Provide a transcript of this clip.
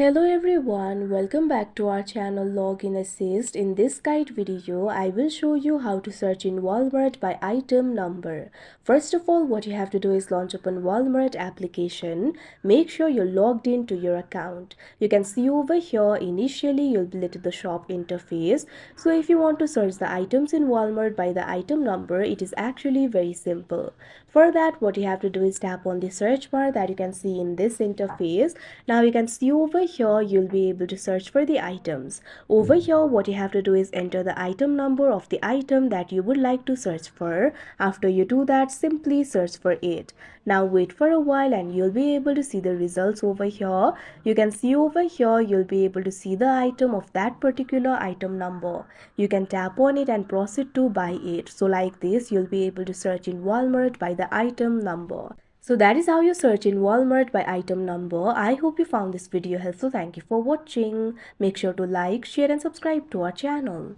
Hello everyone, welcome back to our channel Login Assist. In this guide video, I will show you how to search in Walmart by item number. First of all, what you have to do is launch open Walmart application. Make sure you're logged into your account. You can see over here, initially you'll be at the shop interface. So if you want to search the items in Walmart by the item number, it is actually very simple. For that, what you have to do is tap on the search bar that you can see in this interface. Now you can see over here you'll be able to search for the items. Over here what you have to do is enter the item number of the item that you would like to search for. After you do that, simply search for it. Now wait for a while and you'll be able to see the results over here. You can see over here you'll be able to see the item of that particular item number. You can tap on it and proceed to buy it. So like this you'll be able to search in Walmart by the item number. So that is how you search in Walmart by item number. I hope you found this video helpful. Thank you for watching. Make sure to like, share and subscribe to our channel.